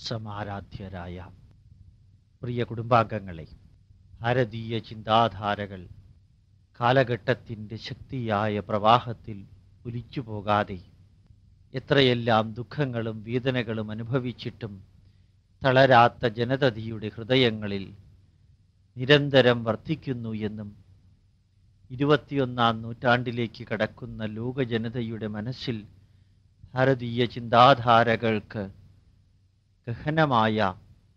സമാരാധ്യരായ പ്രിയ കുടുംബാംഗങ്ങളെ, ഭാരതീയ ചിന്താധാരകൾ കാലഘട്ടത്തിൻ്റെ ശക്തിയായ പ്രവാഹത്തിൽ ഒലിച്ചു പോകാതെ എത്രയെല്ലാം ദുഃഖങ്ങളും വേദനകളും അനുഭവിച്ചിട്ടും തളരാത്ത ജനതയുടെ ഹൃദയങ്ങളിൽ നിരന്തരം വർദ്ധിക്കുന്നു എന്നും 21ാം നൂറ്റാണ്ടിലേക്ക് കടക്കുന്ന ലോക ജനതയുടെ മനസ്സിൽ ഭാരതീയ ചിന്താധാരകൾക്ക് ഗഹനമായ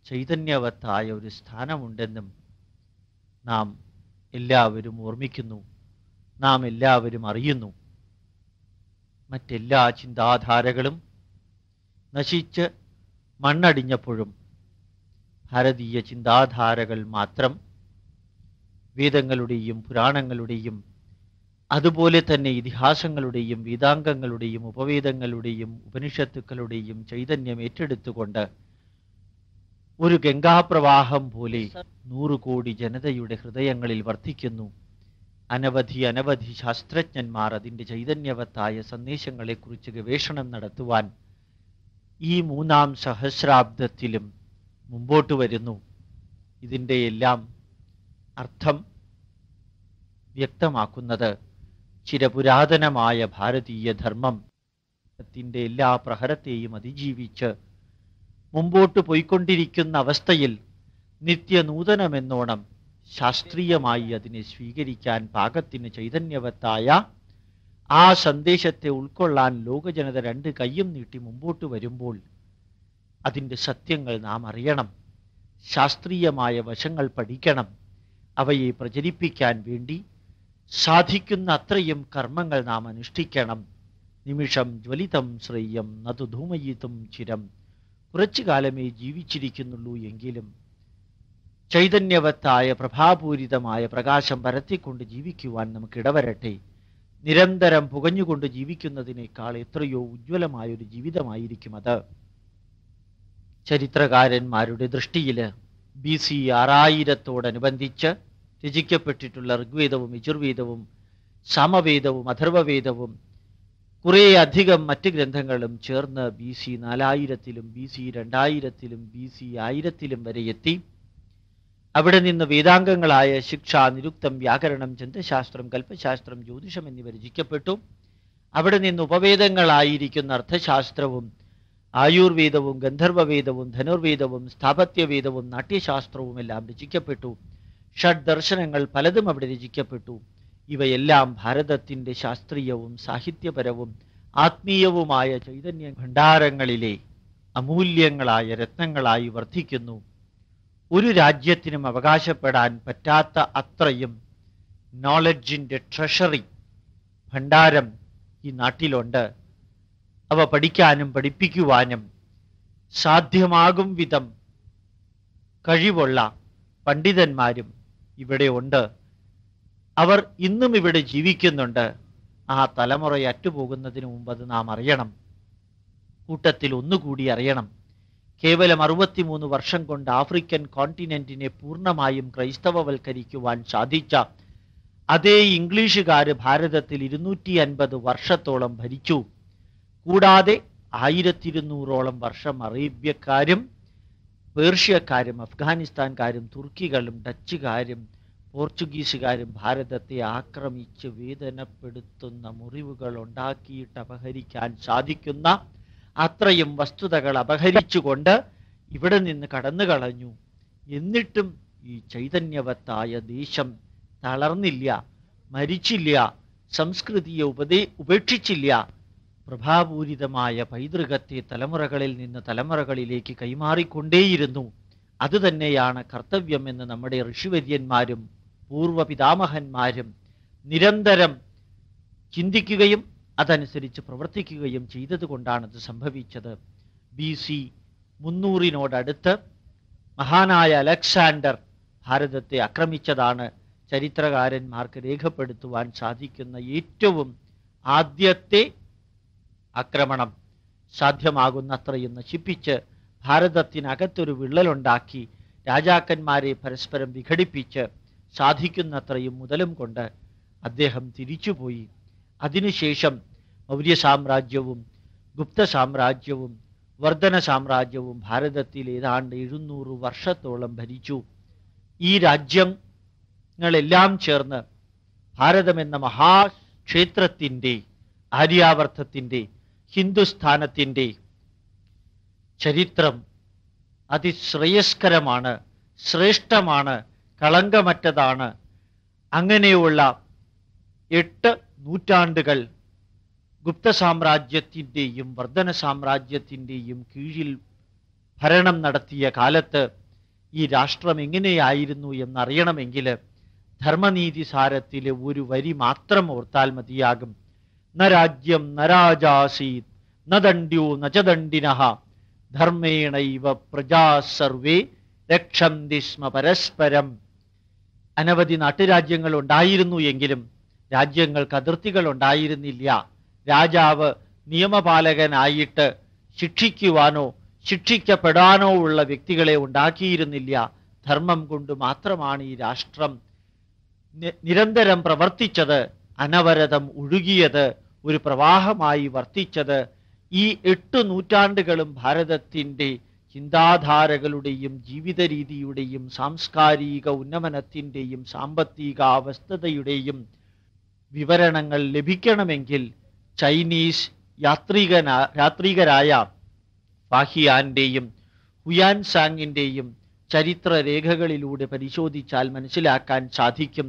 ചൈതന്യവത്തായ ഒരു സ്ഥാനമുണ്ടെന്നും നാം എല്ലാവരും ഓർമ്മിക്കുന്നു, നാം എല്ലാവരും അറിയുന്നു. മറ്റെല്ലാ ചിന്താധാരകളും നശിച്ച് മണ്ണടിഞ്ഞപ്പോഴും ഭാരതീയ ചിന്താധാരകൾ മാത്രം വേദങ്ങളുടെയും പുരാണങ്ങളുടെയും അതുപോലെ തന്നെ ഇതിഹാസങ്ങളുടെയും വേദാംഗങ്ങളുടെയും ഉപവേദങ്ങളുടെയും ഉപനിഷത്തുക്കളുടെയും ചൈതന്യം ഏറ്റെടുത്തുകൊണ്ട് ഒരു ഗംഗാപ്രവാഹം പോലെ 100 കോടി ജനതയുടെ ഹൃദയങ്ങളിൽ വർദ്ധിക്കുന്നു. അനവധി ശാസ്ത്രജ്ഞന്മാർ അതിൻ്റെ ചൈതന്യവത്തായ സന്ദേശങ്ങളെക്കുറിച്ച് ഗവേഷണം നടത്തുവാൻ ഈ 3ാം സഹസ്രാബ്ദത്തിലും മുമ്പോട്ട് വരുന്നു. ഇതിൻ്റെ എല്ലാം അർത്ഥം വ്യക്തമാക്കുന്നത് ചിരപുരാതനമായ ഭാരതീയ ധർമ്മം ത്തിൻ്റെ എല്ലാ പ്രഹരത്തെയും അതിജീവിച്ച് മുമ്പോട്ട് പോയിക്കൊണ്ടിരിക്കുന്ന അവസ്ഥയിൽ നിത്യനൂതനമെന്നോണം ശാസ്ത്രീയമായി അതിനെ സ്വീകരിക്കാൻ പാകത്തിന് ചൈതന്യവത്തായ ആ സന്ദേശത്തെ ഉൾക്കൊള്ളാൻ ലോകജനത 2 കൈയും നീട്ടി മുമ്പോട്ട് വരുമ്പോൾ അതിൻ്റെ സത്യങ്ങൾ നാം അറിയണം, ശാസ്ത്രീയമായ വശങ്ങൾ പഠിക്കണം. അവയെ പ്രചരിപ്പിക്കാൻ വേണ്ടി സാധിക്കുന്ന അത്രയും കർമ്മങ്ങൾ നാം അനുഷ്ഠിക്കണം. നിമിഷം ജ്വലിതം ശ്രേയം നതു ധൂമയിതും ചിരം. കുറച്ചു കാലമേ ജീവിച്ചിരിക്കുന്നുള്ളൂ എങ്കിലും ചൈതന്യവത്തായ പ്രഭാപൂരിതമായ പ്രകാശം പരത്തിക്കൊണ്ട് ജീവിക്കുവാൻ നമുക്കിടവരട്ടെ. നിരന്തരം പുകഞ്ഞുകൊണ്ട് ജീവിക്കുന്നതിനേക്കാൾ എത്രയോ ഉജ്ജ്വലമായൊരു ജീവിതമായിരിക്കും അത്. ചരിത്രകാരന്മാരുടെ ദൃഷ്ടിയിൽ BC 6000-ഓടനുബന്ധിച്ച് രചിക്കപ്പെട്ടിട്ടുള്ള ഋഗ്വേദവും യജുർവേദവും സാമവേദവും അഥർവവേദവും കുറേ അധികം മറ്റ് ഗ്രന്ഥങ്ങളും ചേർന്ന് BC 4000-ലും BC 2000-ലും BC 1000-ലും വരെ എത്തി. അവിടെ നിന്ന് വേദാംഗങ്ങളായ ശിക്ഷ, നിരുക്തം, വ്യാകരണം, ഛന്ദശാസ്ത്രം, കൽപ്പശാസ്ത്രം, ജ്യോതിഷം എന്നിവ രചിക്കപ്പെട്ടു. അവിടെ നിന്ന് ഉപവേദങ്ങളായിരിക്കുന്ന അർത്ഥശാസ്ത്രവും ആയുർവേദവും ഗന്ധർവവേദവും ധനുർവേദവും സ്ഥാപത്യവേദവും നാട്യശാസ്ത്രവും എല്ലാം രചിക്കപ്പെട്ടു. ഷഡ് ദർശനങ്ങൾ പലതും അവിടെ രചിക്കപ്പെട്ടു. ഇവയെല്ലാം ഭാരതത്തിൻ്റെ ശാസ്ത്രീയവും സാഹിത്യപരവും ആത്മീയവുമായ ചൈതന്യ ഭണ്ഡാരങ്ങളിലെ അമൂല്യങ്ങളായ രത്നങ്ങളായി വർദ്ധിക്കുന്നു. ഒരു രാജ്യത്തിനും അവകാശപ്പെടാൻ പറ്റാത്ത അത്രയും നോളജിൻ്റെ ട്രഷറി ഭണ്ഡാരം ഈ നാട്ടിലുണ്ട്. അവ പഠിക്കാനും പഠിപ്പിക്കുവാനും സാധ്യമാകും വിധം കഴിവുള്ള പണ്ഡിതന്മാരും ഇവിടെ ഉണ്ട്. അവർ ഇന്നും ഇവിടെ ജീവിക്കുന്നുണ്ട്. ആ തലമുറ അറ്റുപോകുന്നതിന് മുമ്പ് അത് നാം അറിയണം. കൂട്ടത്തിൽ ഒന്നുകൂടി അറിയണം. കേവലം 63 വർഷം കൊണ്ട് ആഫ്രിക്കൻ കോണ്ടിനെന്റിനെ പൂർണ്ണമായും ക്രൈസ്തവവൽക്കരിക്കുവാൻ സാധിച്ച അതേ ഇംഗ്ലീഷുകാർ ഭാരതത്തിൽ 250 വർഷത്തോളം ഭരിച്ചു. കൂടാതെ 1200ഓളം വർഷം അറേബ്യക്കാരും പേർഷ്യക്കാരും അഫ്ഗാനിസ്ഥാൻകാരും തുർക്കികളും ഡച്ചുകാരും പോർച്ചുഗീസുകാരും ഭാരതത്തെ ആക്രമിച്ച് വേദനപ്പെടുത്തുന്ന മുറിവുകൾ ഉണ്ടാക്കിയിട്ട് അപഹരിക്കാൻ സാധിക്കുന്ന അത്രയും വസ്തുതകൾ അപഹരിച്ചുകൊണ്ട് ഇവിടെ നിന്ന് കടന്നു കളഞ്ഞു. എന്നിട്ടും ഈ ചൈതന്യവത്തായ ദേശം തളർന്നില്ല, മരിച്ചില്ല, സംസ്കൃതിയെ ഉപേക്ഷിച്ചില്ല. പ്രഭാപൂരിതമായ പൈതൃകത്തെ തലമുറകളിൽ നിന്ന് തലമുറകളിലേക്ക് കൈമാറിക്കൊണ്ടേയിരുന്നു. അതുതന്നെയാണ് കർത്തവ്യം എന്ന് നമ്മുടെ ഋഷിവര്യന്മാരും പൂർവപിതാമഹന്മാരും നിരന്തരം ചിന്തിക്കുകയും അതനുസരിച്ച് പ്രവർത്തിക്കുകയും ചെയ്തതുകൊണ്ടാണത് സംഭവിച്ചത്. BC 300-നോടടുത്ത് മഹാനായ അലക്സാണ്ടർ ഭാരതത്തെ ആക്രമിച്ചതാണ് ചരിത്രകാരന്മാർക്ക് രേഖപ്പെടുത്തുവാൻ സാധിക്കുന്ന ഏറ്റവും ആദ്യത്തെ ആക്രമണം. സാധ്യമാകുന്നത്രയും നശിപ്പിച്ച് ഭാരതത്തിനകത്തൊരു വിള്ളലുണ്ടാക്കി രാജാക്കന്മാരെ പരസ്പരം വിഘടിപ്പിച്ച് സാധിക്കുന്നത്രയും മുതലും കൊണ്ട് അദ്ദേഹം തിരിച്ചുപോയി. അതിനുശേഷം മൗര്യ സാമ്രാജ്യവും ഗുപ്ത സാമ്രാജ്യവും വർധന സാമ്രാജ്യവും ഭാരതത്തിൽ ഏതാണ്ട് 700 വർഷത്തോളം ഭരിച്ചു. ഈ രാജ്യങ്ങളെല്ലാം ചേർന്ന് ഭാരതം എന്ന മഹാക്ഷേത്രത്തിൻ്റെ, ആര്യാവർത്തത്തിൻ്റെ, ഹിന്ദുസ്ഥാനത്തിൻ്റെ ചരിത്രം അതിശ്രേയസ്കരമാണ്, ശ്രേഷ്ഠമാണ്, കളങ്കമറ്റതാണ്. അങ്ങനെയുള്ള 8 നൂറ്റാണ്ടുകൾ ഗുപ്ത സാമ്രാജ്യത്തിൻ്റെയും വർധന സാമ്രാജ്യത്തിൻ്റെയും കീഴിൽ ഭരണം നടത്തിയ കാലത്ത് ഈ രാഷ്ട്രം എങ്ങനെയായിരുന്നു എന്നറിയണമെങ്കിൽ ധർമ്മനീതി സാരത്തിലെ ഒരു വരി മാത്രം ഓർത്താൽ മതിയാകും. ന രാജ്യം ന രാജാസീത് ന ദണ്ഡ്യോ ന ച ദണ്ഡിനഃ ധർമ്മേണൈവ പ്രജാ സർവേ രക്ഷന്തി സ്മ പരസ്പരം. അനവധി നാട്ടുരാജ്യങ്ങൾ ഉണ്ടായിരുന്നു എങ്കിലും രാജ്യങ്ങൾക്ക് അതിർത്തികൾ ഉണ്ടായിരുന്നില്ല. രാജാവ് നിയമപാലകനായിട്ട് ശിക്ഷിക്കുവാനോ ശിക്ഷിക്കപ്പെടാനോ ഉള്ള വ്യക്തികളെ ഉണ്ടാക്കിയിരുന്നില്ല. ധർമ്മം കൊണ്ട് മാത്രമാണ് ഈ രാഷ്ട്രം നിരന്തരം പ്രവർത്തിച്ചത്, അനവരതം ഒഴുകിയത്, ഒരു പ്രവാഹമായി വർത്തിച്ചത്. ഈ 8 നൂറ്റാണ്ടുകളും ഭാരതത്തിൻ്റെ ചിന്താധാരകളുടെയും ജീവിത രീതിയുടെയും സാംസ്കാരിക ഉന്നമനത്തിൻ്റെയും സാമ്പത്തിക അവസ്ഥതയുടെയും വിവരണങ്ങൾ ലഭിക്കണമെങ്കിൽ ചൈനീസ് യാത്രികരായ ഫാഹിയാൻ്റെയും ഹുയാൻസാങ്ങിൻ്റെയും ചരിത്രരേഖകളിലൂടെ പരിശോധിച്ചാൽ മനസ്സിലാക്കാൻ സാധിക്കും.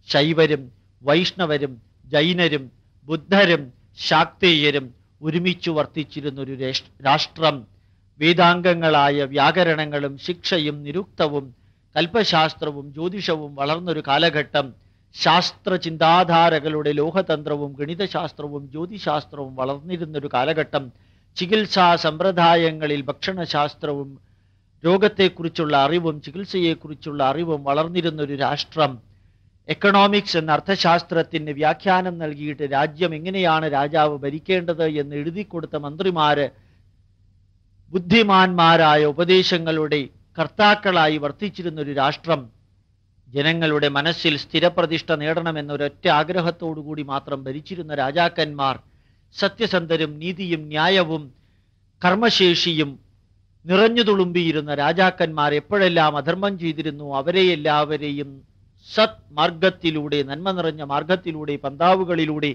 ശൈവരും വൈഷ്ണവരും ജൈനരും ബുദ്ധരും ശാക്തേയരും ഒരുമിച്ചു വർത്തിച്ചിരുന്നൊരു രാഷ്ട്രം. വേദാംഗങ്ങളായ വ്യാകരണങ്ങളും ശിക്ഷയും നിരുക്തവും കൽപ്പശാസ്ത്രവും ജ്യോതിഷവും വളർന്നൊരു കാലഘട്ടം. ശാസ്ത്ര ചിന്താധാരകളുടെ ലോഹതന്ത്രവും ഗണിതശാസ്ത്രവും ജ്യോതിശാസ്ത്രവും വളർന്നിരുന്നൊരു കാലഘട്ടം. ചികിത്സാ സമ്പ്രദായങ്ങളിൽ ഭക്ഷണശാസ്ത്രവും രോഗത്തെക്കുറിച്ചുള്ള അറിവും ചികിത്സയെക്കുറിച്ചുള്ള അറിവും വളർന്നിരുന്നൊരു രാഷ്ട്രം. എക്കണോമിക്സ് എന്ന അർത്ഥശാസ്ത്രത്തിന് വ്യാഖ്യാനം നൽകിയിട്ട് രാജ്യം എങ്ങനെയാണ് രാജാവ് ഭരിക്കേണ്ടത് എന്ന് എഴുതിക്കൊടുത്ത മന്ത്രിമാര് ബുദ്ധിമാന്മാരായ ഉപദേശങ്ങളുടെ കർത്താക്കളായി വർത്തിച്ചിരുന്നൊരു രാഷ്ട്രം. ജനങ്ങളുടെ മനസ്സിൽ സ്ഥിരപ്രതിഷ്ഠ നേടണമെന്നൊരൊറ്റ ആഗ്രഹത്തോടുകൂടി മാത്രം ഭരിച്ചിരുന്ന രാജാക്കന്മാർ, സത്യസന്ധരും നീതിയും ന്യായവും കർമ്മശേഷിയും നിറഞ്ഞു തുളുമ്പിയിരുന്ന രാജാക്കന്മാർ എപ്പോഴെല്ലാം അധർമ്മം ചെയ്തിരുന്നു അവരെ എല്ലാവരെയും സത് മാർഗത്തിലൂടെ, നന്മ നിറഞ്ഞ മാർഗത്തിലൂടെ, പന്താവുകളിലൂടെ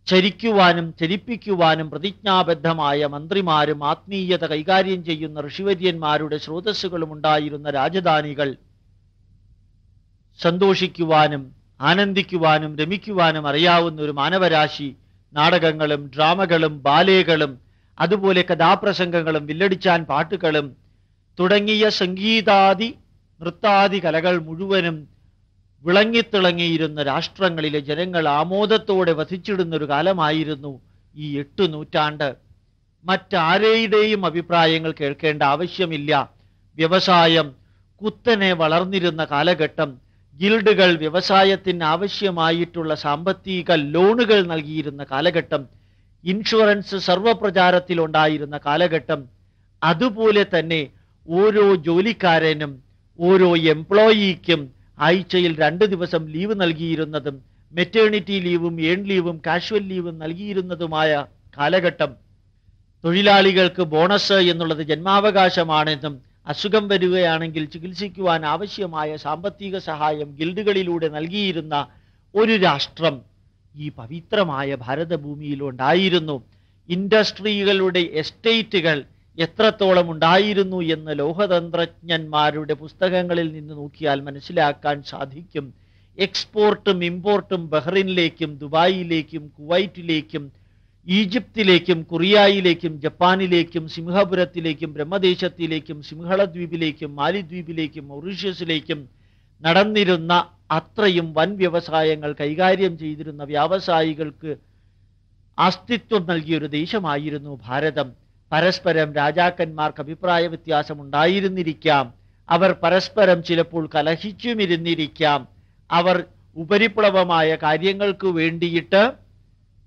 ചരിക്കുവാനും ചരിപ്പിക്കുവാനും പ്രതിജ്ഞാബദ്ധമായ മന്ത്രിമാരും ആത്മീയത കൈകാര്യം ചെയ്യുന്ന ഋഷിവര്യന്മാരുടെ സ്രോതസ്സുകളും ഉണ്ടായിരുന്ന രാജധാനികൾ സന്തോഷിക്കുവാനും ആനന്ദിക്കുവാനും രമിക്കുവാനും അറിയാവുന്ന ഒരു മാനവരാശി, നാടകങ്ങളും ഡ്രാമകളും ബാലേകളും അതുപോലെ കഥാപ്രസംഗങ്ങളും വില്ലടിച്ചാൻ പാട്ടുകളും തുടങ്ങിയ സംഗീതാദി നൃത്താദി കലകൾ മുഴുവനും വിളങ്ങിത്തിളങ്ങിയിരുന്ന രാഷ്ട്രങ്ങളിലെ ജനങ്ങൾ ആമോദത്തോടെ വധിച്ചിടുന്നൊരു കാലമായിരുന്നു ഈ 8 നൂറ്റാണ്ട്. മറ്റാരുടെയും അഭിപ്രായങ്ങൾ കേൾക്കേണ്ട ആവശ്യമില്ല. വ്യവസായം കുത്തനെ വളർന്നിരുന്ന കാലഘട്ടം. ഗിൽഡുകൾ വ്യവസായത്തിന് ആവശ്യമായിട്ടുള്ള സാമ്പത്തിക ലോണുകൾ നൽകിയിരുന്ന കാലഘട്ടം. ഇൻഷുറൻസ് സർവപ്രചാരത്തിലുണ്ടായിരുന്ന കാലഘട്ടം. അതുപോലെ തന്നെ ഓരോ ജോലിക്കാരനും ഓരോ എംപ്ലോയിക്കും ആഴ്ചയിൽ 2 ദിവസം ലീവ് നൽകിയിരുന്നതും മെറ്റേണിറ്റി ലീവും ഏൺ ലീവും കാഷ്വൽ ലീവും നൽകിയിരുന്നതുമായ കാലഘട്ടം. തൊഴിലാളികൾക്ക് ബോണസ് എന്നുള്ളത് ജന്മാവകാശമാണെന്നും അസുഖം വരികയാണെങ്കിൽ ചികിത്സിക്കുവാൻ ആവശ്യമായ സാമ്പത്തിക സഹായം ഗിൽഡുകളിലൂടെ നൽകിയിരുന്ന ഒരു രാഷ്ട്രം ഈ പവിത്രമായ ഭാരതഭൂമിയിലുണ്ടായിരുന്നു. ഇൻഡസ്ട്രികളുടെ എസ്റ്റേറ്റുകൾ എത്രത്തോളം ഉണ്ടായിരുന്നു എന്ന് ലോഹതന്ത്രജ്ഞന്മാരുടെ പുസ്തകങ്ങളിൽ നിന്ന് നോക്കിയാൽ മനസ്സിലാക്കാൻ സാധിക്കും. എക്സ്പോർട്ടും ഇമ്പോർട്ടും ബഹ്റിനിലേക്കും ദുബായിലേക്കും കുവൈറ്റിലേക്കും ഈജിപ്തിലേക്കും കൊറിയയിലേക്കും ജപ്പാനിലേക്കും സിംഹപുരത്തിലേക്കും ബ്രഹ്മദേശത്തിലേക്കും സിംഹളദ്വീപിലേക്കും മാലിദ്വീപിലേക്കും മൗറീഷ്യസിലേക്കും നടന്നിരുന്ന അത്രയും വൻ വ്യവസായങ്ങൾ കൈകാര്യം ചെയ്തിരുന്ന വ്യാവസായികൾക്ക് അസ്തിത്വം നൽകിയൊരു ദേശമായിരുന്നു ഭാരതം. പരസ്പരം രാജാക്കന്മാർക്ക് അഭിപ്രായ വ്യത്യാസം ഉണ്ടായിരുന്നിരിക്കാം. അവർ പരസ്പരം ചിലപ്പോൾ കലഹിച്ചുമിരുന്നിരിക്കാം. അവർ ഉപരിപ്ലവമായ കാര്യങ്ങൾക്ക് വേണ്ടിയിട്ട്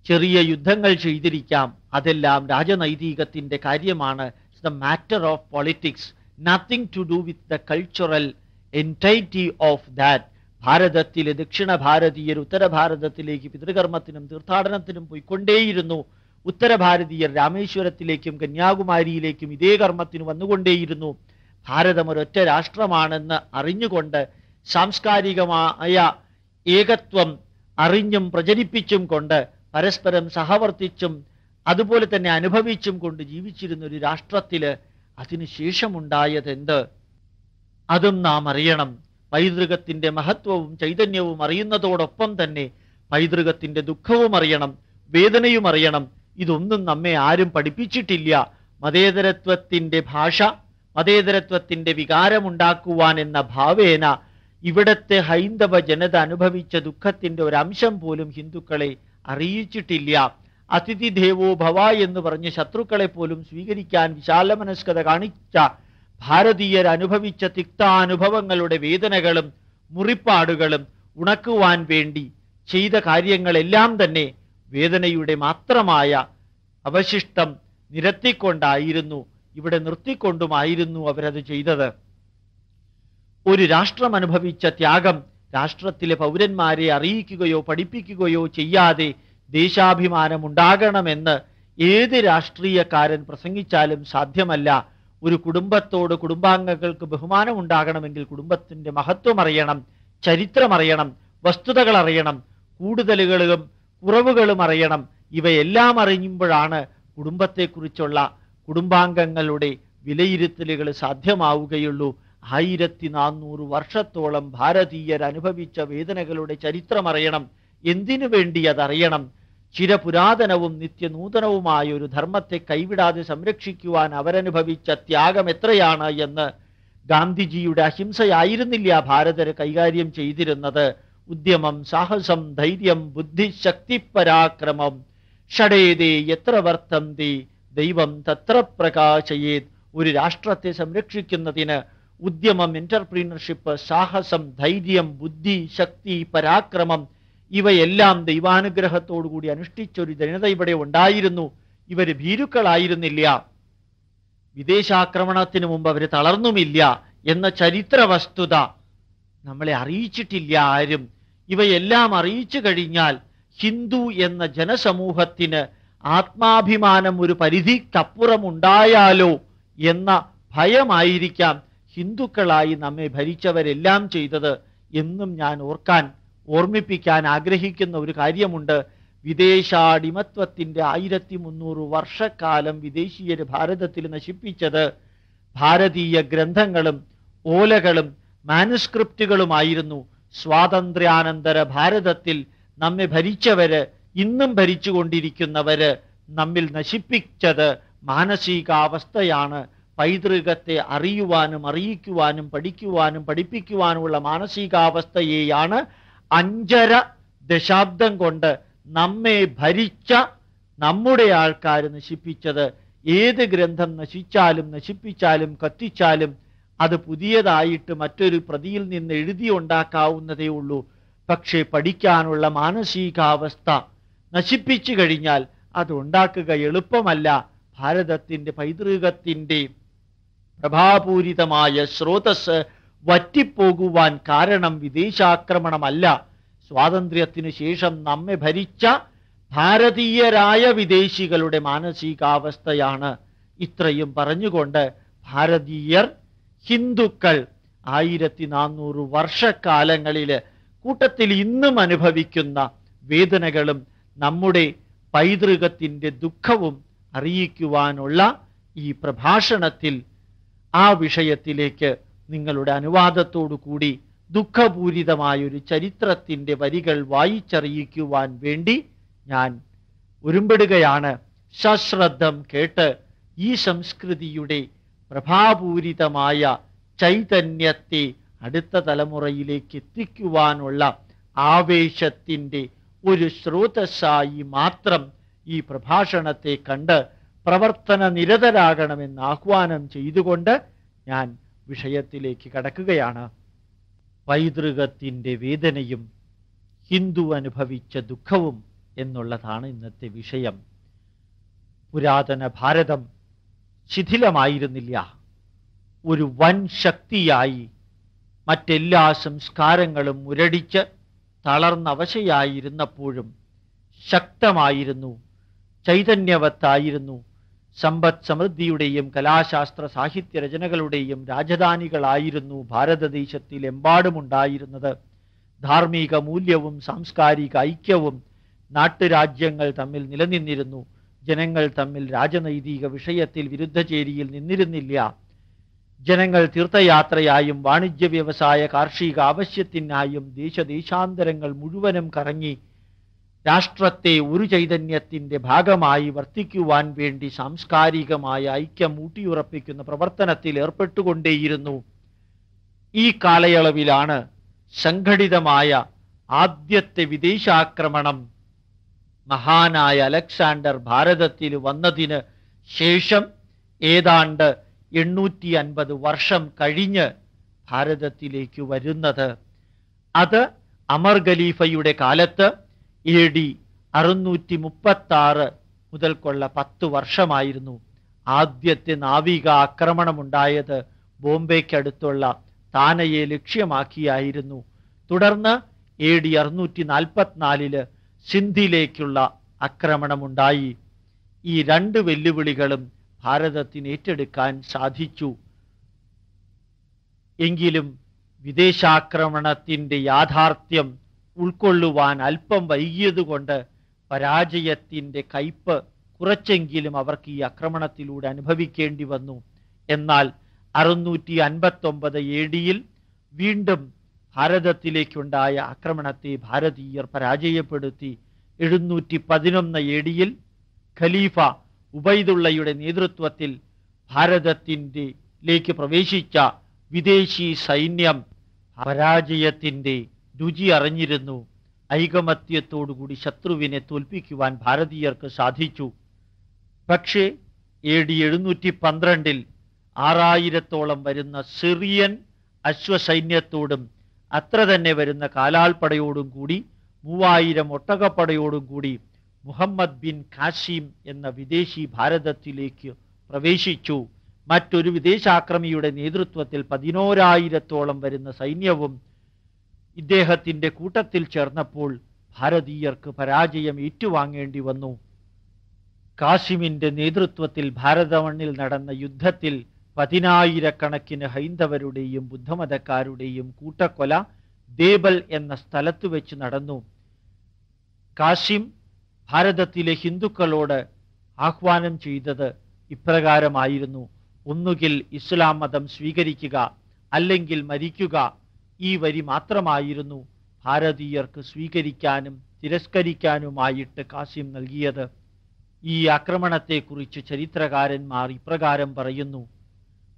ചെറിയ യുദ്ധങ്ങൾ ചെയ്തിരിക്കാം. അതെല്ലാം രാജനൈതികത്തിൻ്റെ കാര്യമാണ്. It's the matter of politics, nothing to do with the cultural entity of that. ഭാരതത്തിലെ ദക്ഷിണ ഭാരതീയർ ഉത്തര ഭാരതത്തിലേക്ക് പിതൃകർമ്മത്തിനും തീർത്ഥാടനത്തിനും പോയിക്കൊണ്ടേയിരുന്നു. ഉത്തരഭാരതീയർ രാമേശ്വരത്തിലേക്കും കന്യാകുമാരിയിലേക്കും ഇതേ കർമ്മത്തിന് വന്നുകൊണ്ടേയിരുന്നു. ഭാരതം ഒരൊറ്റ രാഷ്ട്രമാണെന്ന് അറിഞ്ഞുകൊണ്ട് സാംസ്കാരികമായ ഏകത്വം അറിഞ്ഞും പ്രചരിപ്പിച്ചും കൊണ്ട് പരസ്പരം സഹവർത്തിച്ചും അതുപോലെ തന്നെ അനുഭവിച്ചും കൊണ്ട് ജീവിച്ചിരുന്ന ഒരു രാഷ്ട്രത്തില് അതിനുശേഷമുണ്ടായതെന്ത്? അതും നാം അറിയണം. പൈതൃകത്തിന്റെ മഹത്വവും ചൈതന്യവും അറിയുന്നതോടൊപ്പം തന്നെ പൈതൃകത്തിന്റെ ദുഃഖവും അറിയണം, വേദനയും അറിയണം. ഇതൊന്നും നമ്മെ ആരും പഠിപ്പിച്ചിട്ടില്ല. മതേതരത്വത്തിന്റെ ഭാഷ, മതേതരത്വത്തിന്റെ വികാരമുണ്ടാക്കുവാൻ എന്ന ഭാവേന ഇവിടത്തെ ഹൈന്ദവ ജനത അനുഭവിച്ച ദുഃഖത്തിന്റെ ഒരംശം പോലും ഹിന്ദുക്കളെ അറിയിച്ചിട്ടില്ല. അതിഥി ദേവോ ഭവ എന്ന് പറഞ്ഞ് ശത്രുക്കളെ പോലും സ്വീകരിക്കാൻ വിശാലമനസ്കത കാണിച്ച ഭാരതീയർ അനുഭവിച്ച തിക്താനുഭവങ്ങളുടെ വേദനകളും മുറിപ്പാടുകളും ഉണക്കുവാൻ വേണ്ടി ചെയ്ത കാര്യങ്ങളെല്ലാം തന്നെ വേദനയുടെ മാത്രമായ അവശിഷ്ടം നിരത്തിക്കൊണ്ടായിരുന്നു, ഇവിടെ നിർത്തിക്കൊണ്ടുമായിരുന്നു അവരത് ചെയ്തത്. ഒരു രാഷ്ട്രം അനുഭവിച്ച ത്യാഗം രാഷ്ട്രത്തിലെ പൗരന്മാരെ അറിയിക്കുകയോ പഠിപ്പിക്കുകയോ ചെയ്യാതെ ദേശാഭിമാനമുണ്ടാകണമെന്ന് ഏത് രാഷ്ട്രീയക്കാരൻ പ്രസംഗിച്ചാലും സാധ്യമല്ല. ഒരു കുടുംബത്തോട് കുടുംബാംഗങ്ങൾക്ക് ബഹുമാനം ഉണ്ടാകണമെങ്കിൽ കുടുംബത്തിന്റെ മഹത്വം അറിയണം, ചരിത്രം അറിയണം, വസ്തുതകൾ അറിയണം, കൂടുതലുകളും കുറവുകളും അറിയണം. ഇവയെല്ലാം അറിയുമ്പോഴാണ് കുടുംബത്തെക്കുറിച്ചുള്ള കുടുംബാംഗങ്ങളുടെ വിലയിരുത്തലുകൾ സാധ്യമാവുകയുള്ളൂ. 1400 വർഷത്തോളം ഭാരതീയർ അനുഭവിച്ച വേദനകളുടെ ചരിത്രമറിയണം. എന്തിനു വേണ്ടി അതറിയണം? ചിരപുരാതനവും നിത്യനൂതനവുമായ ഒരു ധർമ്മത്തെ കൈവിടാതെ സംരക്ഷിക്കുവാൻ അവരനുഭവിച്ച ത്യാഗം എത്രയാണ് എന്ന് ഗാന്ധിജിയുടെ അഹിംസയായിരുന്നില്ല ഭാരതർ കൈകാര്യം ചെയ്തിരുന്നത്. ഉദ്യമം, സാഹസം, ധൈര്യം, ബുദ്ധി, ശക്തി, പരാക്രമം ഷടേതേ എത്ര വർത്തന്തി ദൈവം തത്ര പ്രകാശയേത്. ഒരു രാഷ്ട്രത്തെ സംരക്ഷിക്കുന്നതിന് ഉദ്യമം, എന്റർപ്രീനർഷിപ്പ്, സാഹസം, ധൈര്യം, ബുദ്ധി, ശക്തി, പരാക്രമം ഇവയെല്ലാം ദൈവാനുഗ്രഹത്തോടുകൂടി അനുഷ്ഠിച്ചൊരു ജനത ഇവിടെ ഉണ്ടായിരുന്നു. ഇവര് ഭീരുക്കളായിരുന്നില്ല. വിദേശാക്രമണത്തിന് മുമ്പ് അവർ തളർന്നുമില്ല എന്ന ചരിത്ര വസ്തുത നമ്മളെ അറിയിച്ചിട്ടില്ല ആരും. ഇവയെല്ലാം അറിയിച്ചു കഴിഞ്ഞാൽ ഹിന്ദു എന്ന ജനസമൂഹത്തിന് ആത്മാഭിമാനം ഒരു പരിധിക്കപ്പുറം ഉണ്ടായാലോ എന്ന ഭയമായിരിക്കാം ഹിന്ദുക്കളായി നമ്മെ ഭരിച്ചവരെല്ലാം ചെയ്തത് എന്നും ഞാൻ ഓർമ്മിപ്പിക്കാൻ ആഗ്രഹിക്കുന്ന ഒരു കാര്യമുണ്ട്. വിദേശാടിമത്വത്തിന്റെ 1300 വർഷക്കാലം വിദേശീയര് ഭാരതത്തിൽ നശിപ്പിച്ചത് ഭാരതീയ ഗ്രന്ഥങ്ങളും ഓലകളും മാനുസ്ക്രിപ്റ്റുകളുമായിരുന്നു. സ്വാതന്ത്ര്യാനന്തര ഭാരതത്തിൽ നമ്മെ ഭരിച്ചവര്, ഇന്നും ഭരിച്ചുകൊണ്ടിരിക്കുന്നവര് നമ്മിൽ നശിപ്പിച്ചത് മാനസികാവസ്ഥയാണ്. പൈതൃകത്തെ അറിയുവാനും അറിയിക്കുവാനും പഠിക്കുവാനും പഠിപ്പിക്കുവാനുമുള്ള മാനസികാവസ്ഥയെയാണ് 5.5 ദശാബ്ദം കൊണ്ട് നമ്മെ ഭരിച്ച നമ്മുടെ ആൾക്കാർ നശിപ്പിച്ചത്. ഏത് ഗ്രന്ഥം നശിപ്പിച്ചാലും കത്തിച്ചാലും അത് പുതിയതായിട്ട് മറ്റൊരു പ്രതിയിൽ നിന്ന് എഴുതിയുണ്ടാക്കാവുന്നതേ ഉള്ളൂ. പക്ഷേ പഠിക്കാനുള്ള മാനസികാവസ്ഥ നശിപ്പിച്ചു കഴിഞ്ഞാൽ അത് ഉണ്ടാക്കുക എളുപ്പമല്ല. ഭാരതത്തിന്റെ പൈതൃകത്തിന്റെ പ്രഭാപൂരിതമായ സ്രോതസ് വറ്റിപ്പോകുവാൻ കാരണം വിദേശാക്രമണമല്ല, സ്വാതന്ത്ര്യത്തിനു ശേഷം നമ്മെ ഭരിച്ച ഭാരതീയരായ വിദേശികളുടെ മാനസികാവസ്ഥയാണ്. ഇത്രയും പറഞ്ഞുകൊണ്ട് ഭാരതീയർ, ഹിന്ദുക്കൾ 1400 വർഷക്കാലങ്ങളില് കൂട്ടത്തിൽ ഇന്നും അനുഭവിക്കുന്ന വേദനകളും നമ്മുടെ പൈതൃകത്തിന്റെ ദുഃഖവും അറിയിക്കുവാനുള്ള ഈ പ്രഭാഷണത്തിൽ ആ വിഷയത്തിലേക്ക് നിങ്ങളുടെ അനുവാദത്തോടു കൂടി ദുഃഖപൂരിതമായൊരു ചരിത്രത്തിന്റെ വരികൾ വായിച്ചറിയിക്കുവാൻ വേണ്ടി ഞാൻ ഒരുമ്പെടുകയാണ്. സശ്രദ്ധം കേട്ട് ഈ സംസ്കൃതിയുടെ പ്രഭാപൂരിതമായ ചൈതന്യത്തെ അടുത്ത തലമുറയിലേക്ക് എത്തിക്കുവാനുള്ള ആവേശത്തിന്റെ ഒരു സ്രോതസ്സായി മാത്രം ഈ പ്രഭാഷണത്തെ കണ്ട് പ്രവർത്തന നിരതരാകണമെന്ന് ആഹ്വാനം ചെയ്തുകൊണ്ട് ഞാൻ വിഷയത്തിലേക്ക് കടക്കുകയാണ്. പൈതൃകത്തിന്റെ വേദനയും ഹിന്ദു അനുഭവിച്ച ദുഃഖവും എന്നുള്ളതാണ് ഇന്നത്തെ വിഷയം. പുരാതന ഭാരതം ശിഥിലമായിരുന്നില്ല, ഒരു വൻ ശക്തിയായി മറ്റെല്ലാ സംസ്കാരങ്ങളും മുരടിച്ച് തളർന്നവശയായിരുന്നപ്പോഴും ശക്തമായിരുന്നു. ചൈതന്യവത്തായിരുന്നു. സമ്പദ് സമൃദ്ധിയുടെയും കലാശാസ്ത്ര സാഹിത്യ രചനകളുടെയും രാജധാനികളായിരുന്നു ഭാരതദേശത്തിൽ എമ്പാടുമുണ്ടായിരുന്നത്. ധാർമ്മിക മൂല്യവും സാംസ്കാരിക ഐക്യവും നാട്ടുരാജ്യങ്ങൾ തമ്മിൽ നിലനിന്നിരുന്നു. ജനങ്ങൾ തമ്മിൽ രാജനൈതിക വിഷയത്തിൽ വിരുദ്ധചേരിയിൽ നിന്നിരുന്നില്ല. ജനങ്ങൾ തീർത്ഥയാത്രയായും വാണിജ്യ വ്യവസായ കാർഷിക ആവശ്യത്തിനായും ദേശദേശാന്തരങ്ങൾ മുഴുവനും കറങ്ങി രാഷ്ട്രത്തെ ഒരു ചൈതന്യത്തിൻ്റെ ഭാഗമായി വർത്തിക്കുവാൻ വേണ്ടി സാംസ്കാരികമായ ഐക്യം ഊട്ടിയുറപ്പിക്കുന്ന പ്രവർത്തനത്തിൽ ഏർപ്പെട്ടുകൊണ്ടേയിരുന്നു. ഈ കാലയളവിലാണ് സംഘടിതമായ ആദ്യത്തെ വിദേശാക്രമണം മഹാനായ അലക്സാണ്ടർ ഭാരതത്തിൽ വന്നതിന് ശേഷം ഏതാണ്ട് 850 വർഷം കഴിഞ്ഞ് ഭാരതത്തിലേക്ക് വരുന്നത്. അത് അമർ ഖലീഫയുടെ കാലത്ത് AD 636 മുതൽക്കുള്ള 10 വർഷമായിരുന്നു. ആദ്യത്തെ നാവിക ആക്രമണമുണ്ടായത് ബോംബെക്കടുത്തുള്ള താനയെ ലക്ഷ്യമാക്കിയായിരുന്നു. തുടർന്ന് AD 644 സിന്ധിലേക്കുള്ള ആക്രമണമുണ്ടായി. ഈ രണ്ട് വെല്ലുവിളികളും ഭാരതത്തിന് ഏറ്റെടുക്കാൻ സാധിച്ചു. എങ്കിലും വിദേശാക്രമണത്തിൻ്റെ യാഥാർത്ഥ്യം ഉൾക്കൊള്ളുവാൻ അല്പം വൈകിയതുകൊണ്ട് പരാജയത്തിൻ്റെ കയ്പ് കുറച്ചെങ്കിലും അവർക്ക് ഈ ആക്രമണത്തിലൂടെ അനുഭവിക്കേണ്ടി വന്നു. എന്നാൽ 659 AD വീണ്ടും ഭാരതത്തിലേക്കുണ്ടായ ആക്രമണത്തെ ഭാരതീയർ പരാജയപ്പെടുത്തി. 711 AD ഖലീഫ ഉബൈദുള്ളയുടെ നേതൃത്വത്തിൽ ഭാരതത്തിലേക്ക് പ്രവേശിച്ച വിദേശി സൈന്യം പരാജയത്തിൻ്റെ രുചി അറിഞ്ഞിരുന്നു. ഐകമത്യത്തോടുകൂടി ശത്രുവിനെ തോൽപ്പിക്കുവാൻ ഭാരതീയർക്ക് സാധിച്ചു. പക്ഷേ AD 712 6000-ഓളം വരുന്ന സിറിയൻ അശ്വസൈന്യത്തോടും അത്ര തന്നെ വരുന്ന കാലാൾപ്പടയോടും കൂടി 3000 ഒട്ടകപ്പടയോടും കൂടി മുഹമ്മദ് ബിൻ ഖാസിം എന്ന വിദേശി ഭാരതത്തിലേക്ക് പ്രവേശിച്ചു. മറ്റൊരു വിദേശാക്രമിയുടെ നേതൃത്വത്തിൽ 11,000-ഓളം വരുന്ന സൈന്യവും ഇദ്ദേഹത്തിൻ്റെ കൂട്ടത്തിൽ ചേർന്നപ്പോൾ ഭാരതീയർക്ക് പരാജയം ഏറ്റുവാങ്ങേണ്ടി വന്നു. കാസിമിൻ്റെ നേതൃത്വത്തിൽ ഭാരതമണ്ണിൽ നടന്ന യുദ്ധത്തിൽ 10,000-കണക്കിന് ഹൈന്ദവരുടെയും ബുദ്ധമതക്കാരുടെയും കൂട്ടക്കൊല ദേബൽ എന്ന സ്ഥലത്ത് വെച്ച് നടന്നു. കാസിം ഭാരതത്തിലെ ഹിന്ദുക്കളോട് ആഹ്വാനം ചെയ്തത് ഇപ്രകാരമായിരുന്നു: ഒന്നുകിൽ ഇസ്ലാം മതം സ്വീകരിക്കുക, അല്ലെങ്കിൽ മരിക്കുക. ഈ വരി മാത്രമായിരുന്നു ഭാരതീയർക്ക് സ്വീകരിക്കാനും തിരസ്കരിക്കാനുമായിട്ട് കാസിം നൽകിയത്. ഈ ആക്രമണത്തെക്കുറിച്ച് ചരിത്രകാരന്മാർ ഇപ്രകാരം പറയുന്നു: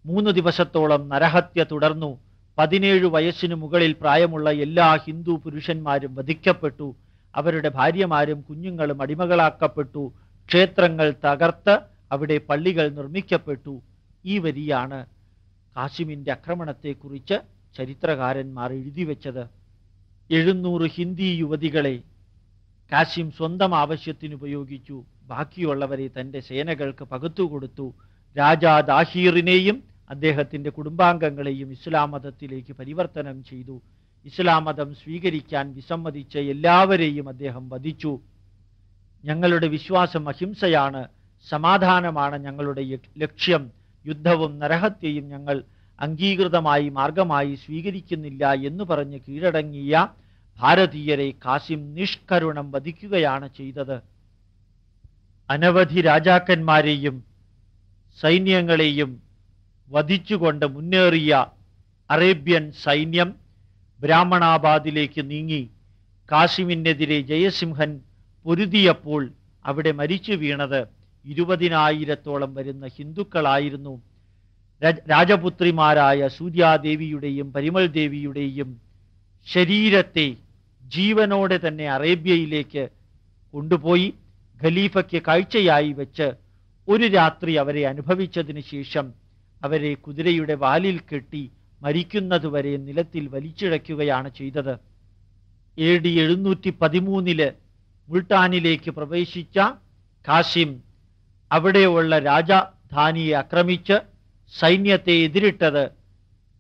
3 ദിവസത്തോളം നരഹത്യ തുടർന്നു. 17 വയസ്സിന് മുകളിൽ പ്രായമുള്ള എല്ലാ ഹിന്ദു പുരുഷന്മാരും വധിക്കപ്പെട്ടു. അവരുടെ ഭാര്യമാരും കുഞ്ഞുങ്ങളും അടിമകളാക്കപ്പെട്ടു. ക്ഷേത്രങ്ങൾ തകർത്ത് അവിടെ പള്ളികൾ നിർമ്മിക്കപ്പെട്ടു. ഈ വരിയാണ് കാസിമിൻ്റെ ആക്രമണത്തെക്കുറിച്ച് ചരിത്രകാരന്മാർ എഴുതിവെച്ചത്. 700 ഹിന്ദി യുവതികളെ കാസിം സ്വന്തം ആവശ്യത്തിന് ഉപയോഗിച്ചു. ബാക്കിയുള്ളവരെ തൻ്റെ സേനകൾക്ക് പകുത്തുകൊടുത്തു. രാജാ ദാഹീറിനെയും അദ്ദേഹത്തിൻ്റെ കുടുംബാംഗങ്ങളെയും ഇസ്ലാം മതത്തിലേക്ക് പരിവർത്തനം ചെയ്തു. ഇസ്ലാം മതം സ്വീകരിക്കാൻ വിസമ്മതിച്ച എല്ലാവരെയും അദ്ദേഹം വധിച്ചു. ഞങ്ങളുടെ വിശ്വാസം അഹിംസയാണ്, സമാധാനമാണ് ഞങ്ങളുടെ ലക്ഷ്യം. യുദ്ധവും നരഹത്യയും ഞങ്ങൾ അംഗീകൃതമായി മാർഗമായി സ്വീകരിക്കുന്നില്ല എന്ന് പറഞ്ഞ് കീഴടങ്ങിയ ഭാരതീയരെ കാസിം നിഷ്കരുണം വധിക്കുകയാണ് ചെയ്തത്. അനവധി രാജാക്കന്മാരെയും സൈന്യങ്ങളെയും വധിച്ചുകൊണ്ട് മുന്നേറിയ അറേബ്യൻ സൈന്യം ബ്രാഹ്മണാബാദിലേക്ക് നീങ്ങി. കാസിമിനെതിരെ ജയസിംഹൻ പൊരുതിയപ്പോൾ അവിടെ മരിച്ചു വീണത് 20,000-ഓളം വരുന്ന ഹിന്ദുക്കളായിരുന്നു. രാജപുത്രിമാരായ സൂര്യാദേവിയുടെയും പരിമൾ ദേവിയുടെയും ശരീരത്തെ ജീവനോടെ തന്നെ അറേബ്യയിലേക്ക് കൊണ്ടുപോയി ഖലീഫയ്ക്ക് കാഴ്ചയായി വെച്ച് ഒരു രാത്രി അവരെ അനുഭവിച്ചതിന് ശേഷം അവരെ കുതിരയുടെ വാലിൽ കെട്ടി മരിക്കുന്നതുവരെ നിലത്തിൽ വലിച്ചിഴയ്ക്കുകയാണ് ചെയ്തത്. AD 713 മുൾട്ടാനിലേക്ക് പ്രവേശിച്ച കാസിം അവിടെയുള്ള രാജധാനിയെ ആക്രമിച്ച് സൈന്യത്തെ എതിരിട്ടത്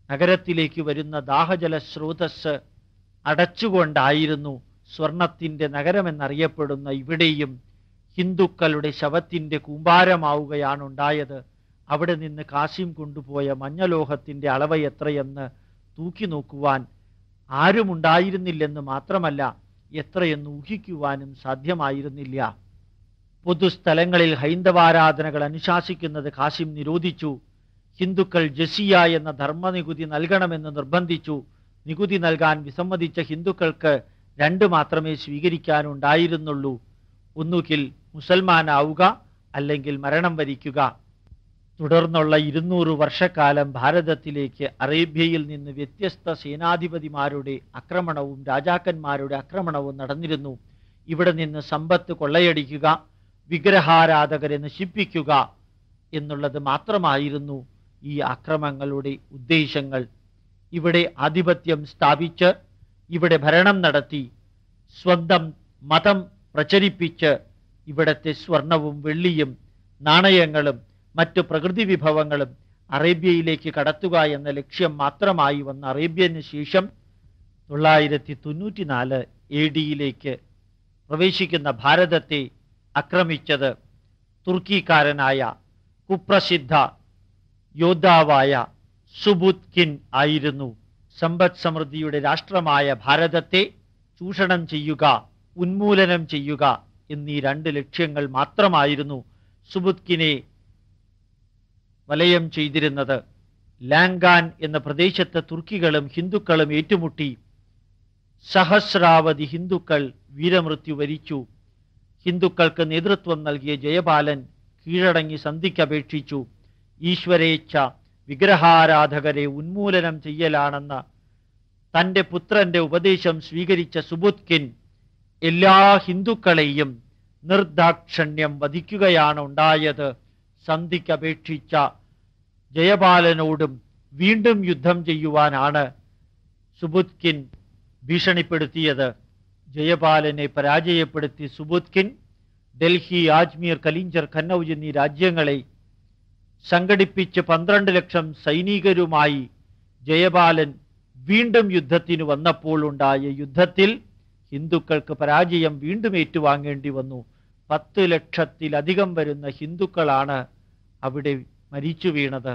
നഗരത്തിലേക്ക് വരുന്ന ദാഹജല സ്രോതസ് അടച്ചുകൊണ്ടായിരുന്നു. സ്വർണത്തിൻ്റെ നഗരമെന്നറിയപ്പെടുന്ന ഇവിടെയും ഹിന്ദുക്കളുടെ ശവത്തിന്റെ കൂമ്പാരമാവുകയാണുണ്ടായത്. അവിടെ നിന്ന് കാസിം കൊണ്ടുപോയ മഞ്ഞലോഹത്തിന്റെ അളവ് എത്രയെന്ന് തൂക്കി നോക്കുവാൻ ആരുമുണ്ടായിരുന്നില്ലെന്ന് മാത്രമല്ല, എത്രയെന്ന് ഊഹിക്കുവാനും സാധ്യമായിരുന്നില്ല. പൊതുസ്ഥലങ്ങളിൽ ഹൈന്ദവാരാധനകൾ അനുശാസിക്കുന്നത് കാസിം നിരോധിച്ചു. ഹിന്ദുക്കൾ ജസിയ എന്ന ധർമ്മനികുതി നൽകണമെന്ന് നിർബന്ധിച്ചു. നികുതി നൽകാൻ വിസമ്മതിച്ച ഹിന്ദുക്കൾക്ക് രണ്ട് മാത്രമേ സ്വീകരിക്കാനുണ്ടായിരുന്നുള്ളൂ: ഒന്നുകിൽ മുസൽമാനാവുക, അല്ലെങ്കിൽ മരണം വരിക്കുക. തുടർന്നുള്ള 200 വർഷക്കാലം ഭാരതത്തിലേക്ക് അറേബ്യയിൽ നിന്ന് വ്യത്യസ്ത സേനാധിപതിമാരുടെ ആക്രമണവും രാജാക്കന്മാരുടെ ആക്രമണവും നടന്നിരുന്നു. ഇവിടെ നിന്ന് സമ്പത്ത് കൊള്ളയടിക്കുക, വിഗ്രഹാരാധകരെ നശിപ്പിക്കുക എന്നുള്ളത് മാത്രമായിരുന്നു ഈ ആക്രമങ്ങളുടെ ഉദ്ദേശങ്ങൾ. ഇവിടെ ആധിപത്യം സ്ഥാപിച്ച്, ഇവിടെ ഭരണം നടത്തി, സ്വന്തം മതം പ്രചരിപ്പിച്ച് ഇവിടത്തെ സ്വർണവും വെള്ളിയും നാണയങ്ങളും മറ്റു പ്രകൃതി വിഭവങ്ങളും അറേബ്യയിലേക്ക് കടത്തുക എന്ന ലക്ഷ്യം മാത്രമായി വന്ന അറേബ്യന് ശേഷം 994 AD പ്രവേശിക്കുന്ന ഭാരതത്തെ ആക്രമിച്ചത് തുർക്കിക്കാരനായ കുപ്രസിദ്ധ യോദ്ധാവായ സുബുത്കിൻ ആയിരുന്നു. സമ്പദ് സമൃദ്ധിയുടെ രാഷ്ട്രമായ ഭാരതത്തെ ചൂഷണം ചെയ്യുക, ഉന്മൂലനം ചെയ്യുക എന്നീ 2 ലക്ഷ്യങ്ങൾ മാത്രമായിരുന്നു സുബുത്കിനെ വലയം ചെയ്തിരുന്നത്. ലാംഗാൻ എന്ന പ്രദേശത്ത് തുർക്കികളും ഹിന്ദുക്കളും ഏറ്റുമുട്ടി. സഹസ്രാവധി ഹിന്ദുക്കൾ വീരമൃത്യു വരിച്ചു. ഹിന്ദുക്കൾക്ക് നേതൃത്വം നൽകിയ ജയപാലൻ കീഴടങ്ങി സന്ധിക്കപേക്ഷിച്ചു. ഈശ്വരേച്ഛ വിഗ്രഹാരാധകരെ ഉന്മൂലനം ചെയ്യലാണെന്ന തൻ്റെ പുത്രന്റെ ഉപദേശം സ്വീകരിച്ച സുബുത്കിൻ എല്ലാ ഹിന്ദുക്കളെയും നിർദാക്ഷണ്യം വധിക്കുകയാണ് ഉണ്ടായത്. സന്ധിക്കപേക്ഷിച്ച ജയപാലനോടും വീണ്ടും യുദ്ധം ചെയ്യുവാനാണ് സുബുത്കിൻ ഭീഷണിപ്പെടുത്തിയത്. ജയപാലനെ പരാജയപ്പെടുത്തി സുബുത്കിൻ ഡൽഹി, ആജ്മീർ, കലിഞ്ചർ, കന്നൗജ് എന്നീ രാജ്യങ്ങളെ സംഘടിപ്പിച്ച് 12 ലക്ഷം സൈനികരുമായി ജയപാലൻ വീണ്ടും യുദ്ധത്തിന് വന്നപ്പോൾ ഉണ്ടായ യുദ്ധത്തിൽ ഹിന്ദുക്കൾക്ക് പരാജയം വീണ്ടും ഏറ്റുവാങ്ങേണ്ടി വന്നു. 10 ലക്ഷത്തിലധികം വരുന്ന ഹിന്ദുക്കളാണ് അവിടെ മരിച്ചു വീണത്.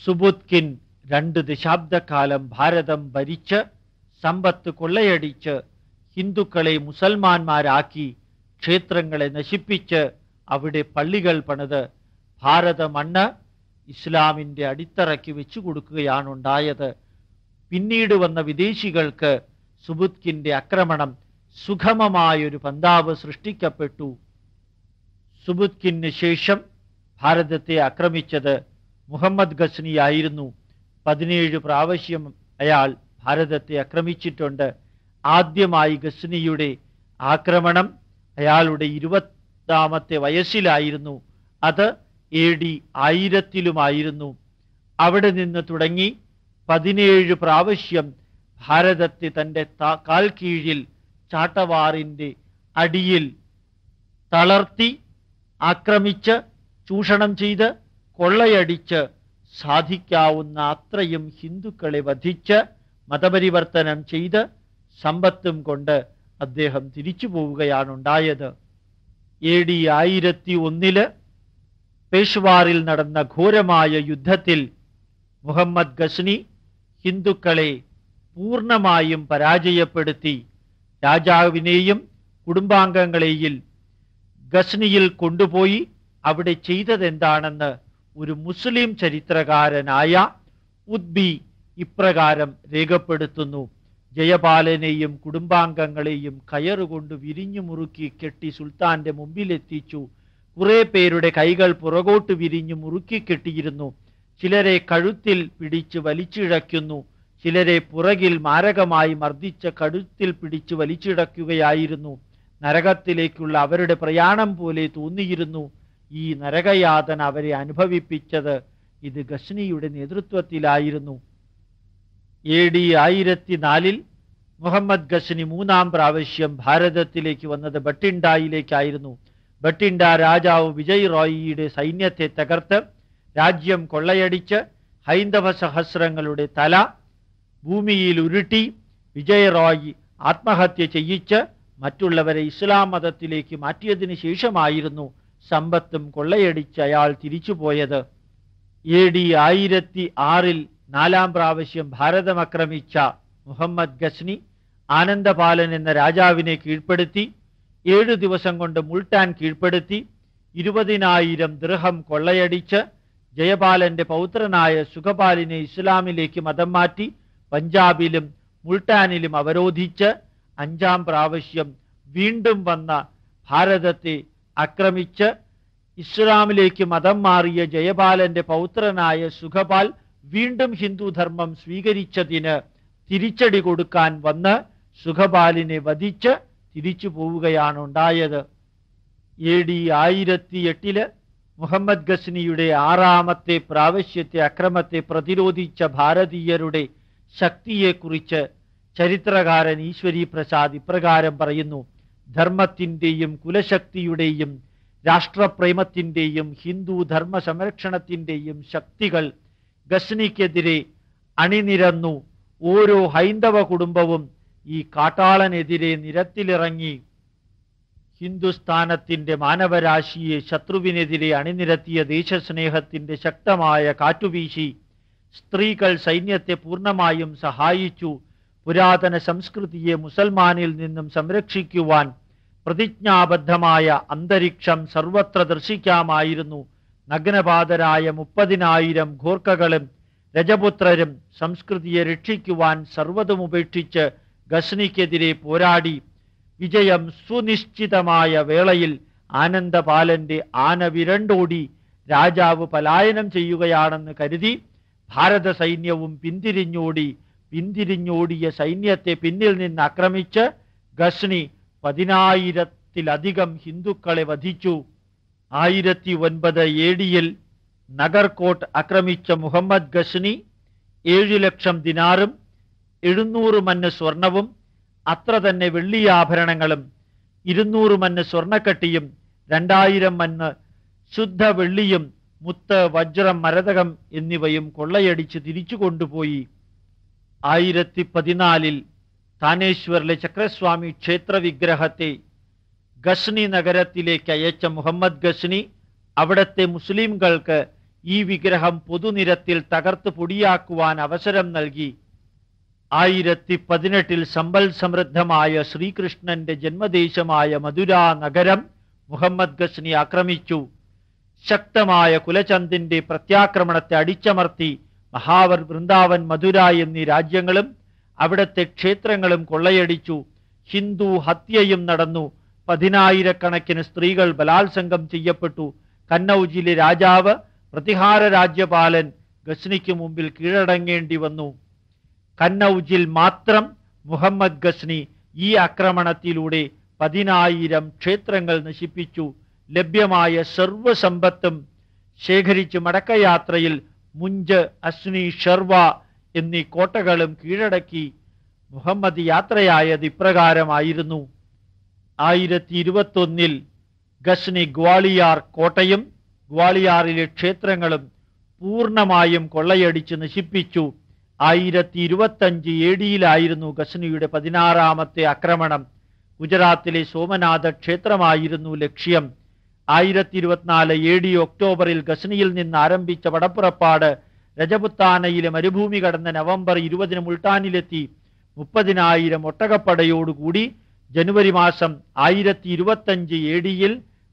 സുബുത്കിൻ 2 ദശാബ്ദക്കാലം ഭാരതം ഭരിച്ച് സമ്പത്ത് കൊള്ളയടിച്ച് ഹിന്ദുക്കളെ മുസൽമാന്മാരാക്കി ക്ഷേത്രങ്ങളെ നശിപ്പിച്ച് അവിടെ പള്ളികൾ പണിത് ഭാരത മണ്ണ് ഇസ്ലാമിൻ്റെ അടിത്തറയ്ക്ക് വെച്ചു കൊടുക്കുകയാണുണ്ടായത്. പിന്നീട് വന്ന വിദേശികൾക്ക് സുബുത്കിൻ്റെ ആക്രമണം സുഗമമായൊരു പന്താവ് സൃഷ്ടിക്കപ്പെട്ടു. സുബുത്കിന് ശേഷം ഭാരതത്തെ ആക്രമിച്ചത് മുഹമ്മദ് ഗസ്നി ആയിരുന്നു. 17 പ്രാവശ്യം അയാൾ ഭാരതത്തെ ആക്രമിച്ചിട്ടുണ്ട്. ആദ്യമായി ഗസ്നിയുടെ ആക്രമണം അയാളുടെ 20ാമത്തെ വയസ്സിലായിരുന്നു. അത് AD 1000-ലുമായിരുന്നു. അവിടെ നിന്ന് തുടങ്ങി 17 പ്രാവശ്യം ഭാരതത്തെ തൻ്റെ കാൽ കീഴിൽ ചാട്ടവാറിൻ്റെ അടിയിൽ തളർത്തി ആക്രമിച്ച് ചൂഷണം ചെയ്ത് കൊള്ളയടിച്ച് സാധിക്കാവുന്ന അത്രയും ഹിന്ദുക്കളെ വധിച്ച് മതപരിവർത്തനം ചെയ്ത് സമ്പത്തും കൊണ്ട് അദ്ദേഹം തിരിച്ചു പോവുകയാണുണ്ടായത്. AD 1001 പേഷ്വാറിൽ നടന്ന ഘോരമായ യുദ്ധത്തിൽ മുഹമ്മദ് ഗസ്നി ഹിന്ദുക്കളെ പൂർണ്ണമായും പരാജയപ്പെടുത്തി. രാജാവിനെയും കുടുംബാംഗങ്ങളെയും ഗസ്നിയിൽ കൊണ്ടുപോയി അവിടെ ചെയ്തതെന്താണെന്ന് ഒരു മുസ്ലിം ചരിത്രകാരനായ ഉദ്ബി ഇപ്രകാരം രേഖപ്പെടുത്തുന്നു: ജയപാലനെയും കുടുംബാംഗങ്ങളെയും കയറുകൊണ്ട് വിരിഞ്ഞു മുറുക്കി കെട്ടി സുൽത്താന്റെ മുമ്പിലെത്തിച്ചു. കുറെ പേരുടെ കൈകൾ പുറകോട്ട് വിരിഞ്ഞു മുറുക്കി കെട്ടിയിരുന്നു. ചിലരെ കഴുത്തിൽ പിടിച്ച് വലിച്ചിഴയ്ക്കുന്നു. ചിലരെ പുറകിൽ മാരകമായി മർദ്ദിച്ച കഴുത്തിൽ പിടിച്ച് വലിച്ചിടക്കുകയായിരുന്നു. നരകത്തിലേക്കുള്ള അവരുടെ പ്രയാണം പോലെ തോന്നിയിരുന്നു. ഈ നരകയാതന അവരെ അനുഭവിപ്പിച്ചത് ഇത് ഗസ്നിയുടെ നേതൃത്വത്തിലായിരുന്നു. AD 1004 മുഹമ്മദ് ഗസ്നി 3ാം പ്രാവശ്യം ഭാരതത്തിലേക്ക് വന്നത് ബട്ടിൻഡായിലേക്കായിരുന്നു. ബട്ടിൻഡ രാജാവ് വിജയ് റോയിയുടെ സൈന്യത്തെ തകർത്ത് രാജ്യം കൊള്ളയടിച്ച് ഹൈന്ദവ സഹസ്രങ്ങളുടെ തല ഭൂമിയിൽ ഉരുട്ടി വിജയ് റോയ് ആത്മഹത്യ ചെയ്യിച്ച് മറ്റുള്ളവരെ ഇസ്ലാം മതത്തിലേക്ക് മാറ്റിയതിനു ശേഷമായിരുന്നു സമ്പത്തും കൊള്ളയടിച്ച് അയാൾ തിരിച്ചുപോയത്. AD 1006 4ാം പ്രാവശ്യം ഭാരതം ആക്രമിച്ച മുഹമ്മദ് ഗസ്നി ആനന്ദപാലൻ എന്ന രാജാവിനെ കീഴ്പ്പെടുത്തി. 7 ദിവസം കൊണ്ട് മുൾട്ടാൻ കീഴ്പ്പെടുത്തി 20,000 ദിർഹം കൊള്ളയടിച്ച് ജയപാലന്റെ പൗത്രനായ സുഖപാലിനെ ഇസ്ലാമിലേക്ക് മതം മാറ്റി പഞ്ചാബിലും മുൾട്ടാനിലും അവരോധിച്ച് 5ാം പ്രാവശ്യം വീണ്ടും വന്ന ഭാരതത്തെ ആക്രമിച്ച് ഇസ്ലാമിലേക്ക് മതം മാറിയ ജയപാലന്റെ പൗത്രനായ സുഖപാൽ വീണ്ടും ഹിന്ദുധർമ്മം സ്വീകരിച്ചതിന് തിരിച്ചടി കൊടുക്കാൻ വന്ന് സുഖപാലിനെ വധിച്ച് തിരിച്ചു പോവുകയാണ് ഉണ്ടായത്. AD 1008 മുഹമ്മദ് ഗസ്നിയുടെ 6ാമത്തെ പ്രാവശ്യത്തെ അക്രമത്തെ പ്രതിരോധിച്ച ഭാരതീയരുടെ ശക്തിയെക്കുറിച്ച് ചരിത്രകാരൻ ഈശ്വരി പ്രസാദ് ഇപ്രകാരം പറയുന്നു: ധർമ്മത്തിൻ്റെയും കുലശക്തിയുടെയും രാഷ്ട്രപ്രേമത്തിൻ്റെയും ഹിന്ദു ധർമ്മ സംരക്ഷണത്തിൻ്റെയും ശക്തികൾ ഗസ്നിക്കെതിരെ അണിനിരന്നു. ഓരോ ഹൈന്ദവ കുടുംബവും ഈ കാട്ടാളനെതിരെ നിരത്തിലിറങ്ങി ഹിന്ദുസ്ഥാനത്തിൻ്റെ മാനവരാശിയെ ശത്രുവിനെതിരെ അണിനിരത്തിയ ദേശസ്നേഹത്തിൻ്റെ ശക്തമായ കാറ്റുവീശി. സ്ത്രീകൾ സൈന്യത്തെ പൂർണ്ണമായും സഹായിച്ചു. പുരാതന സംസ്കൃതിയെ മുസൽമാനിൽ നിന്നും സംരക്ഷിക്കുവാൻ പ്രതിജ്ഞാബദ്ധമായ അന്തരീക്ഷം സർവത്ര ദർശിക്കാമായിരുന്നു. നഗ്നപാതരായ 30,000 ഘോർക്കകളും രജപുത്രരും സംസ്കൃതിയെ രക്ഷിക്കുവാൻ സർവ്വതും ഉപേക്ഷിച്ച് ഗസ്നിക്കെതിരെ പോരാടി. വിജയം സുനിശ്ചിതമായ വേളയിൽ ആനന്ദപാലന്റെ ആന വിരണ്ടോടി. രാജാവ് പലായനം ചെയ്യുകയാണെന്ന് കരുതി ഭാരത സൈന്യവും പിന്തിരിഞ്ഞോടിയ സൈന്യത്തെ പിന്നിൽ നിന്ന് ആക്രമിച്ച് ഗസ്നി 10,000-ത്തിലധികം ഹിന്ദുക്കളെ വധിച്ചു. 1009 AD നഗർകോട്ട് ആക്രമിച്ച മുഹമ്മദ് ഗസ്നി 7 ലക്ഷം ദിനാറും 700 മന്ന് സ്വർണവും അത്ര തന്നെ വെള്ളിയാഭരണങ്ങളും 200 മന്ന് സ്വർണക്കട്ടിയും 2000 മന്ന് ശുദ്ധ വെള്ളിയും മുത്ത്, വജ്രം, മരതകം എന്നിവയും കൊള്ളയടിച്ച് തിരിച്ചു കൊണ്ടുപോയി. 1014 താനേശ്വറിലെ ചക്രസ്വാമി ക്ഷേത്ര വിഗ്രഹത്തെ ഗസ്നി നഗരത്തിലേക്ക് അയച്ച മുഹമ്മദ് ഗസ്നി അവിടത്തെ മുസ്ലിംകൾക്ക് ഈ വിഗ്രഹം പൊതുനിരത്തിൽ തകർത്ത് പൊടിയാക്കുവാൻ അവസരം നൽകി. 1018 സമ്പൽ സമൃദ്ധമായ ശ്രീകൃഷ്ണന്റെ ജന്മദേശമായ മധുര നഗരം മുഹമ്മദ് ഗസ്നി ആക്രമിച്ചു. ശക്തമായ കുലചന്ദിന്റെ പ്രത്യാക്രമണത്തെ അടിച്ചമർത്തി. മഹാവർ, വൃന്ദാവൻ, മധുര എന്നീ രാജ്യങ്ങളും അവിടത്തെ ക്ഷേത്രങ്ങളും കൊള്ളയടിച്ചു. ഹിന്ദു ഹത്യയും നടന്നു. 10,000-കണക്കിന് സ്ത്രീകൾ ബലാത്സംഗം ചെയ്യപ്പെട്ടു. കന്നൌജിലെ രാജാവ് പ്രതിഹാര രാജ്യപാലൻ ഗസ്നിക്ക് മുമ്പിൽ കീഴടങ്ങേണ്ടി വന്നു. കന്നൌജിൽ മാത്രം മുഹമ്മദ് ഗസ്നി ഈ ആക്രമണത്തിലൂടെ 10,000 ക്ഷേത്രങ്ങൾ നശിപ്പിച്ചു. ലഭ്യമായ സർവ്വസമ്പത്തും ശേഖരിച്ച് മടക്കയാത്രയിൽ മുഞ്ച്, അസ്നി, ഷെർവ എന്നീ കോട്ടകളും കീഴടക്കി. മുഹമ്മദ് യാത്രയായത് ഇപ്രകാരമായിരുന്നു: 1021 ഗസ്നി ഗ്വാളിയാർ കോട്ടയും ഗ്വാളിയാറിലെ ക്ഷേത്രങ്ങളും പൂർണ്ണമായും കൊള്ളയടിച്ച് നശിപ്പിച്ചു. 1025 AD ഗസ്നിയുടെ 16ാമത്തെ ആക്രമണം. ഗുജറാത്തിലെ സോമനാഥ ക്ഷേത്രമായിരുന്നു ലക്ഷ്യം. 1024 AD ഒക്ടോബറിൽ ഗസ്നിയിൽ നിന്ന് ആരംഭിച്ച പടപ്പുറപ്പാട് രജപുത്താനയിലെ മരുഭൂമി കടന്ന് നവംബർ 20 മുൾട്ടാനിലെത്തി. 30,000 ഒട്ടകപ്പടയോടുകൂടി ജനുവരി മാസം 1025 AD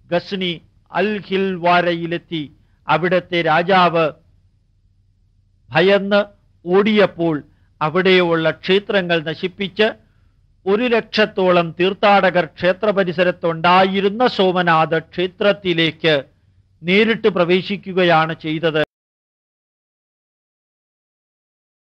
ഗസ്നി അൽ ഹിൽവാരയിലെത്തി. അവിടത്തെ രാജാവ് ഭയന്ന് ഓടിയപ്പോൾ അവിടെയുള്ള ക്ഷേത്രങ്ങൾ നശിപ്പിച്ച് 100,000-ഓളം തീർത്ഥാടകർ ക്ഷേത്ര പരിസരത്തുണ്ടായിരുന്ന സോമനാഥ ക്ഷേത്രത്തിലേക്ക് നേരിട്ട് പ്രവേശിക്കുകയാണ് ചെയ്തത്.